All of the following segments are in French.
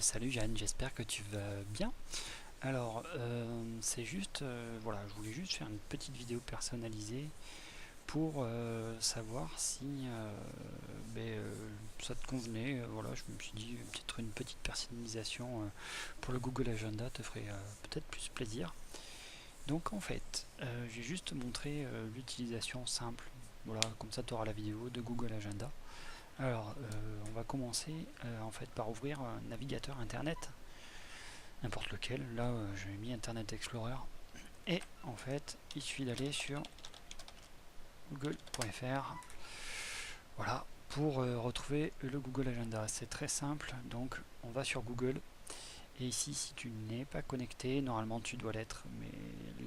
Salut Jeanne, j'espère que tu vas bien. Alors, c'est juste, voilà, je voulais juste faire une petite vidéo personnalisée pour savoir si ça te convenait. Voilà, je me suis dit peut-être une petite personnalisation pour le Google Agenda te ferait peut-être plus plaisir. Donc en fait, j'ai juste montré l'utilisation simple. Voilà, comme ça tu auras la vidéo de Google Agenda. Alors, on va commencer en fait par ouvrir un navigateur internet, n'importe lequel. Là, j'ai mis Internet Explorer. Et en fait, il suffit d'aller sur google.fr. Voilà, pour retrouver le Google Agenda. C'est très simple. Donc, on va sur Google. Et ici, si tu n'es pas connecté, normalement tu dois l'être, mais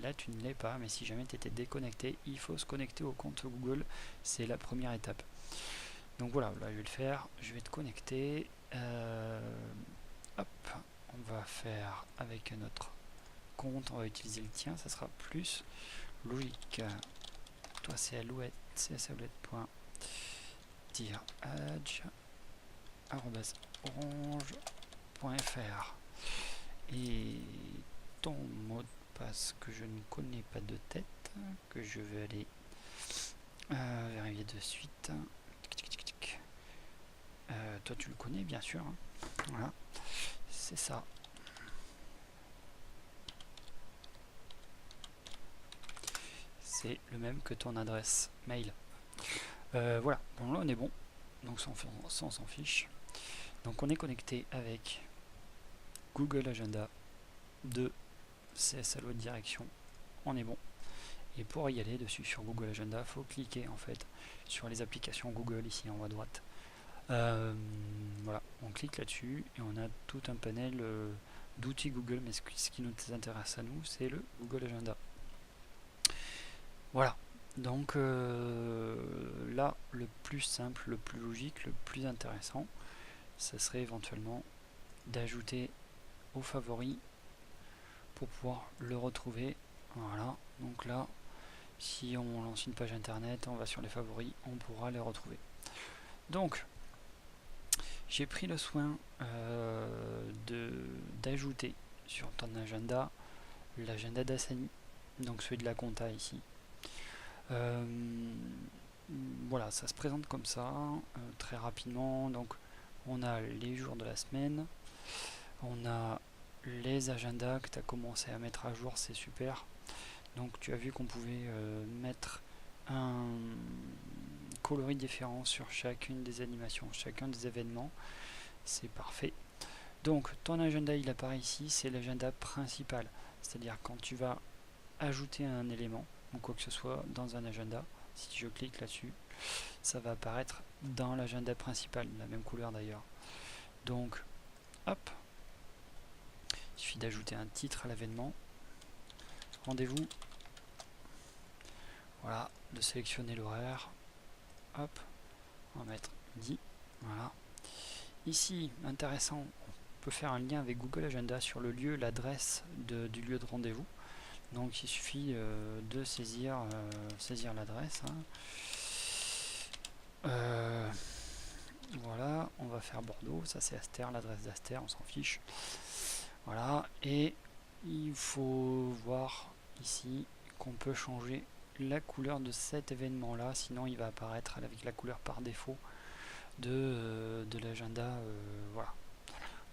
là tu ne l'es pas. Mais si jamais tu étais déconnecté, il faut se connecter au compte Google. C'est la première étape. Donc voilà, là je vais le faire. Je vais te connecter. Hop, on va faire avec notre compte, on va utiliser le tien, ça sera plus logique. Toi c'est alouette, csAlouette.adge@orange.fr et ton mot de passe que je ne connais pas de tête, que je vais aller vérifier de suite. Toi tu le connais bien sûr, hein. Voilà, c'est ça. C'est le même que ton adresse mail. Voilà, bon là on est bon, donc ça on s'en fiche. Donc on est connecté avec Google Agenda de CSAlouette Direction, on est bon. Et pour y aller dessus sur Google Agenda, il faut cliquer en fait sur les applications Google ici en haut à droite. Voilà, on clique là-dessus et on a tout un panel d'outils Google, mais ce qui nous intéresse à nous, c'est le Google Agenda. Voilà, donc là, le plus simple, le plus logique, le plus intéressant, ça serait éventuellement d'ajouter aux favoris pour pouvoir le retrouver. Voilà, donc là, si on lance une page internet, on va sur les favoris, on pourra les retrouver. Donc, j'ai pris le soin d'ajouter sur ton agenda l'agenda d'Assani, donc celui de la compta ici. Voilà, ça se présente comme ça, très rapidement. Donc, on a les jours de la semaine, on a les agendas que tu as commencé à mettre à jour, c'est super. Donc, tu as vu qu'on pouvait mettre un coloris différent sur chacune des animations, chacun des événements. C'est parfait. Donc, ton agenda, il apparaît ici, c'est l'agenda principal. C'est-à-dire quand tu vas ajouter un élément ou quoi que ce soit dans un agenda, si je clique là-dessus, ça va apparaître dans l'agenda principal, la même couleur d'ailleurs. Donc, hop, il suffit d'ajouter un titre à l'événement. Rendez-vous. Voilà, de sélectionner l'horaire. Hop, on va mettre midi. Voilà. Ici, intéressant, on peut faire un lien avec Google Agenda sur le lieu, l'adresse du lieu de rendez-vous. Donc il suffit de saisir l'adresse. Voilà, on va faire Bordeaux, ça c'est Aster, l'adresse d'Aster, on s'en fiche. Voilà, et il faut voir ici qu'on peut changer la couleur de cet événement là, sinon il va apparaître avec la couleur par défaut de l'agenda, voilà,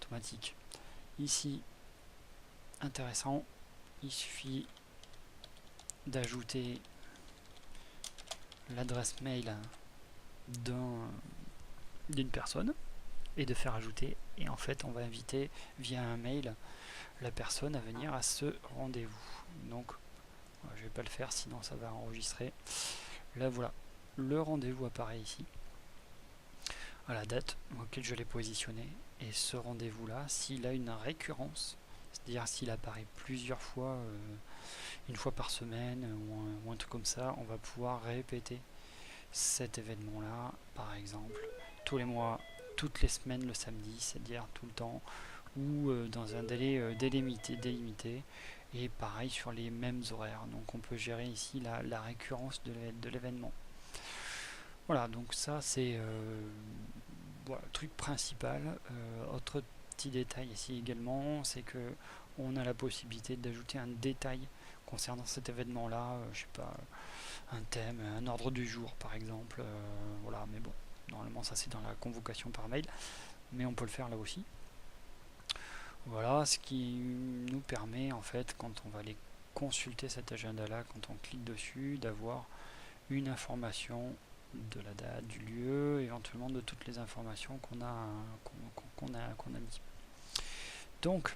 automatique. Ici, intéressant, il suffit d'ajouter l'adresse mail d'une personne et de faire ajouter, et en fait on va inviter via un mail la personne à venir à ce rendez-vous. Donc je vais pas le faire sinon ça va enregistrer. Là voilà, le rendez-vous apparaît ici à la date auquel je l'ai positionné, et ce rendez-vous là, s'il a une récurrence, c'est-à-dire s'il apparaît plusieurs fois, une fois par semaine ou un truc comme ça, on va pouvoir répéter cet événement là, par exemple tous les mois, toutes les semaines le samedi, c'est-à-dire tout le temps, ou dans un délai délimité, et pareil sur les mêmes horaires. Donc on peut gérer ici la récurrence de l'événement. Voilà, donc ça c'est voilà, le truc principal. Autre petit détail ici également, c'est que on a la possibilité d'ajouter un détail concernant cet événement là, je sais pas, un thème, un ordre du jour par exemple, voilà, mais bon, normalement ça c'est dans la convocation par mail, mais on peut le faire là aussi. Voilà, ce qui nous permet en fait, quand on va aller consulter cet agenda là, quand on clique dessus, d'avoir une information de la date, du lieu, éventuellement de toutes les informations qu'on a mis. Donc,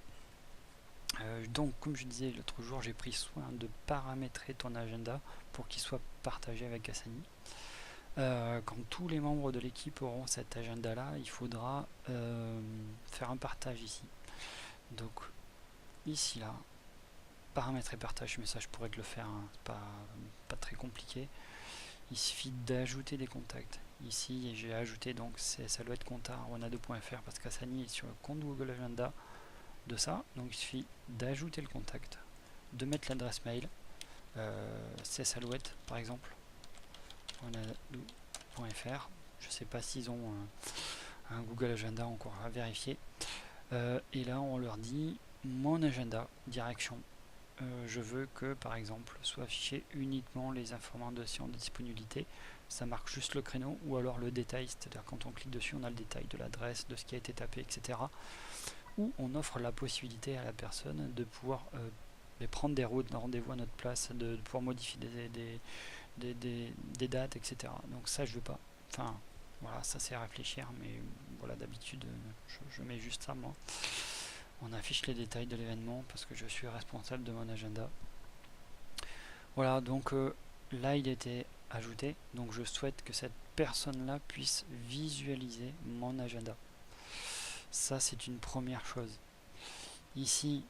comme je disais l'autre jour, j'ai pris soin de paramétrer ton agenda pour qu'il soit partagé avec Asani. Quand tous les membres de l'équipe auront cet agenda là, il faudra faire un partage ici. Donc ici là, paramétrer partage, mais ça je pourrais te le faire, hein, c'est pas très compliqué. Il suffit d'ajouter des contacts. Ici j'ai ajouté donc csalouette.conta@ronado.fr parce qu'Asani est sur le compte Google Agenda de ça, donc il suffit d'ajouter le contact, de mettre l'adresse mail, csalouette par exemple, ronado.fr. Je sais pas s'ils ont un Google Agenda encore à vérifier. Et là on leur dit mon agenda, direction. Je veux que par exemple soit affiché uniquement les informations de disponibilité, ça marque juste le créneau, ou alors le détail, c'est-à-dire quand on clique dessus on a le détail de l'adresse, de ce qui a été tapé, etc. Ou on offre la possibilité à la personne de pouvoir prendre des rendez-vous à notre place, de pouvoir modifier des dates, etc. Donc ça je veux pas, enfin voilà, ça c'est à réfléchir, mais voilà, d'habitude je mets juste ça moi. On affiche les détails de l'événement parce que je suis responsable de mon agenda. Voilà, donc là il était ajouté, donc je souhaite que cette personne là puisse visualiser mon agenda. Ça c'est une première chose. Ici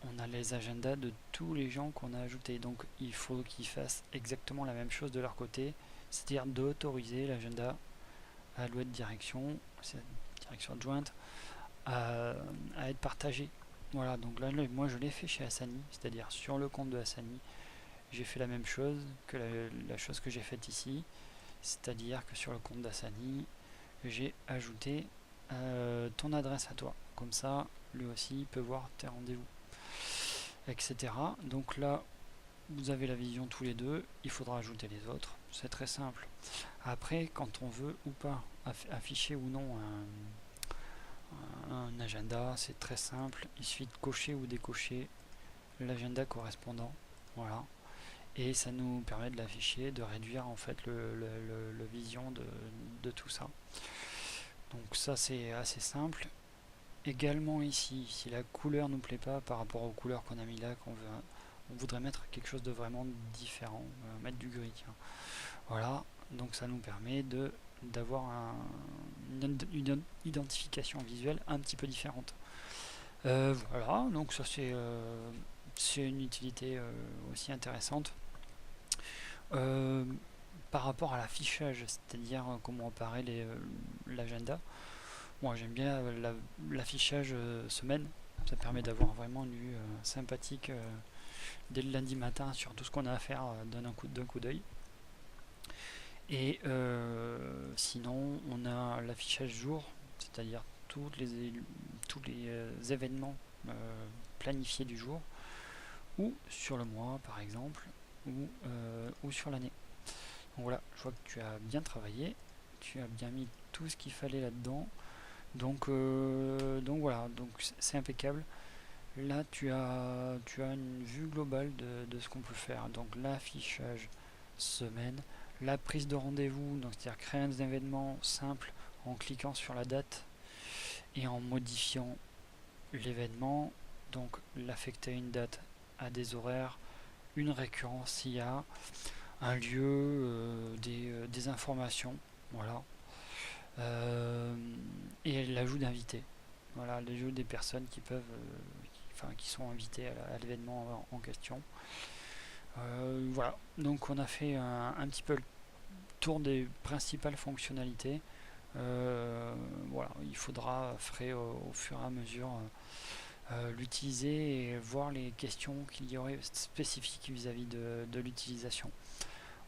on a les agendas de tous les gens qu'on a ajoutés, donc il faut qu'ils fassent exactement la même chose de leur côté, c'est-à-dire d'autoriser l'agenda Alouette direction adjointe à être partagé. Voilà, donc là moi je l'ai fait chez Asani, c'est-à-dire sur le compte de Asani, j'ai fait la même chose que la chose que j'ai faite ici, c'est-à-dire que sur le compte d'Asani, j'ai ajouté ton adresse à toi. Comme ça, lui aussi il peut voir tes rendez-vous, etc. Donc là, vous avez la vision tous les deux, il faudra ajouter les autres, c'est très simple. Après, quand on veut ou pas afficher ou non un agenda, c'est très simple, il suffit de cocher ou décocher l'agenda correspondant, voilà, et ça nous permet de l'afficher, de réduire en fait le vision de tout ça. Donc ça c'est assez simple. Également ici, si la couleur nous plaît pas par rapport aux couleurs qu'on a mis là, on voudrait mettre quelque chose de vraiment différent, mettre du gris, tiens. Voilà, donc ça nous permet d'avoir une identification visuelle un petit peu différente. Voilà, donc ça c'est une utilité aussi intéressante. Par rapport à l'affichage, c'est-à-dire comment apparaît l'agenda, moi j'aime bien l'affichage semaine, ça permet d'avoir vraiment une vue sympathique dès le lundi matin sur tout ce qu'on a à faire d'un coup d'œil. Et sinon on a l'affichage jour, c'est-à-dire tous les événements planifiés du jour, ou sur le mois par exemple, ou sur l'année. Donc voilà, je vois que tu as bien travaillé, tu as bien mis tout ce qu'il fallait là-dedans. Donc voilà, donc c'est impeccable. Là tu as une vue globale de ce qu'on peut faire. Donc l'affichage semaine, la prise de rendez-vous, donc c'est-à-dire créer un événement simple en cliquant sur la date et en modifiant l'événement, donc l'affecter à une date, à des horaires, une récurrence s'il y a, un lieu, des informations, voilà. Et l'ajout d'invités, voilà, l'ajout des personnes qui peuvent, qui sont invitées à l'événement en question. Voilà, donc on a fait un petit peu le tour des principales fonctionnalités. Voilà, il faudra au fur et à mesure l'utiliser et voir les questions qu'il y aurait spécifiques vis-à-vis de l'utilisation.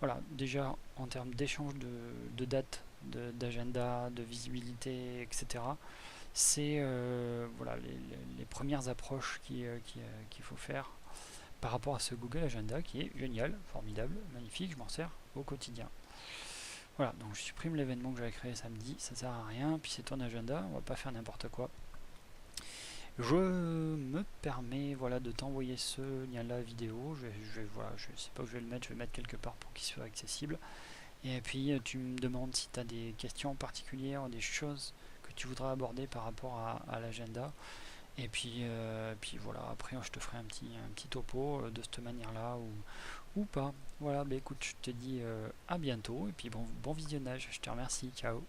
Voilà, déjà en termes d'échange de dates, d'agenda, de visibilité, etc., c'est voilà, les premières approches qu'il faut faire par rapport à ce Google Agenda qui est génial, formidable, magnifique, je m'en sers au quotidien. Voilà, donc je supprime l'événement que j'avais créé samedi, ça sert à rien, puis c'est ton agenda, on va pas faire n'importe quoi. Je me permets voilà, de t'envoyer ce lien-là vidéo, voilà, je sais pas où je vais le mettre, je vais le mettre quelque part pour qu'il soit accessible. Et puis tu me demandes si tu as des questions particulières, des choses que tu voudrais aborder par rapport à l'agenda. Et puis voilà, après je te ferai un petit topo de cette manière-là ou pas. Voilà, bah écoute, je te dis à bientôt et puis bon visionnage, je te remercie, ciao.